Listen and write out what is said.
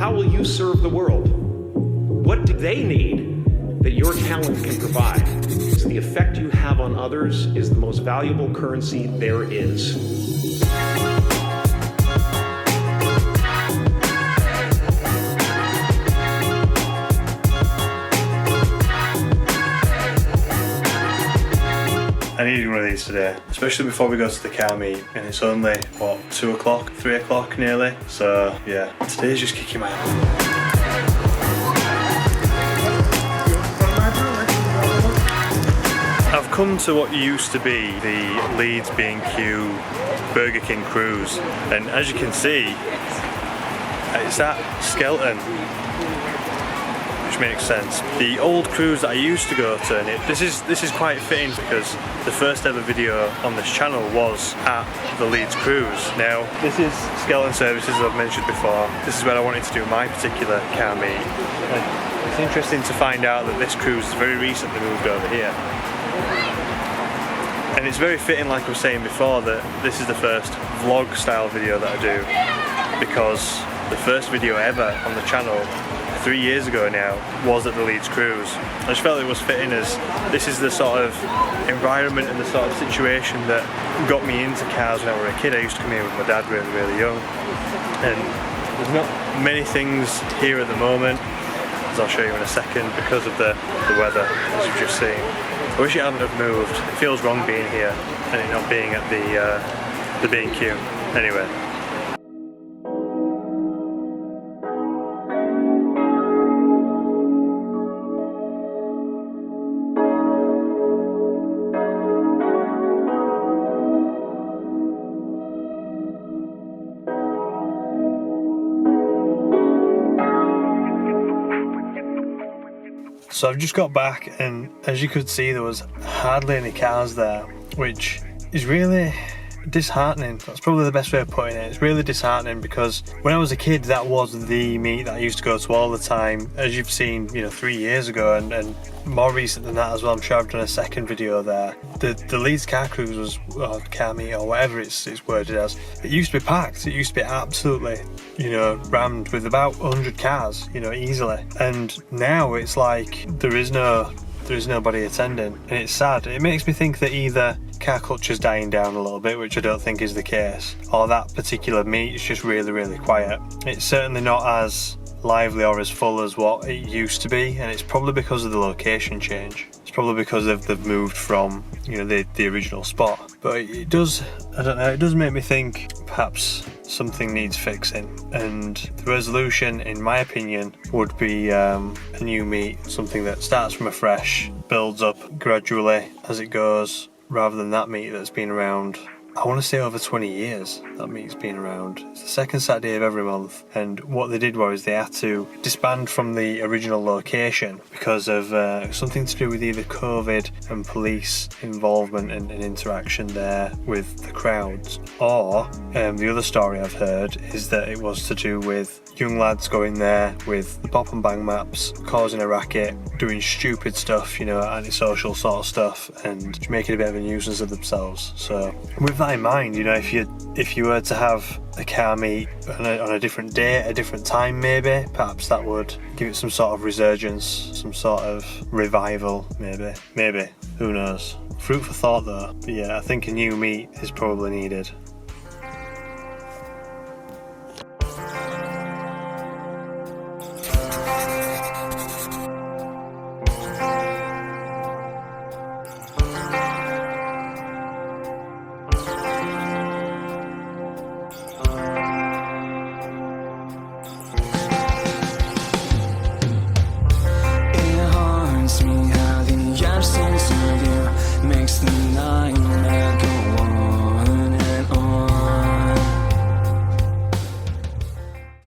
How will you serve the world? What do they need that your talent can provide? So the effect you have on others is the most valuable currency there is. I needed one of these today, especially before we go to the car meet, and it's only, what, 2 o'clock, 3 o'clock nearly, so yeah, today's just kicking my ass. I've come to what used to be the Leeds B&Q Burger King cruise, and as you can see, it's at Skelton, which makes sense. The old cruise that I used to go to, and this is quite fitting because the first ever video on this channel was at the Leeds cruise. Now, this is Skelton Services, as I've mentioned before. This is where I wanted to do my particular car meet. And it's interesting to find out that this cruise has very recently moved over here. And it's very fitting, like I was saying before, that this is the first vlog style video that I do, because the first video ever on the channel 3 years ago now was at the Leeds cruise. I just felt it was fitting, as this is the sort of environment and the sort of situation that got me into cars when I was a kid. I used to come here with my dad really young, and there's not many things here at the moment, as I'll show you in a second, because of the weather, as you've just seen. I wish it hadn't have moved. It feels wrong being here and it not being at the B&Q. Anyway. So I've just got back, and as you could see, there was hardly any cars there, which is really disheartening. That's probably the best way of putting it. It's really disheartening because when I was a kid, that was the meet that I used to go to all the time, as you've seen, 3 years ago, and more recent than that as well. I'm sure I've done a second video there. The Leeds car cruise was, or car meet, or whatever it's worded as, it used to be packed. It used to be absolutely, rammed with about 100 cars, easily. And now it's like there is nobody attending, and it's sad. It makes me think that either car culture's dying down a little bit, which I don't think is the case, or that particular meet is just really quiet. It's certainly not as lively or as full as what it used to be, and it's probably because of the location change. It's probably because they've moved from the original spot. But it does, I don't know, it does make me think perhaps something needs fixing, and the resolution, in my opinion, would be a new meet, something that starts from afresh, builds up gradually as it goes, rather than that meet that's been around, I want to say, over 20 years. That meet's been around. It's the second Saturday of every month, and what they did was they had to disband from the original location because of something to do with either COVID and police involvement and interaction there with the crowds, or the other story I've heard is that it was to do with young lads going there with the pop and bang maps, causing a racket, doing stupid stuff, antisocial sort of stuff, and making a bit of a nuisance of themselves. So with that in mind, if you were to have a car meet on a different day, a different time, maybe, perhaps that would give it some sort of resurgence, some sort of revival, maybe, who knows. Fruit for thought though. But yeah, I think a new meet is probably needed.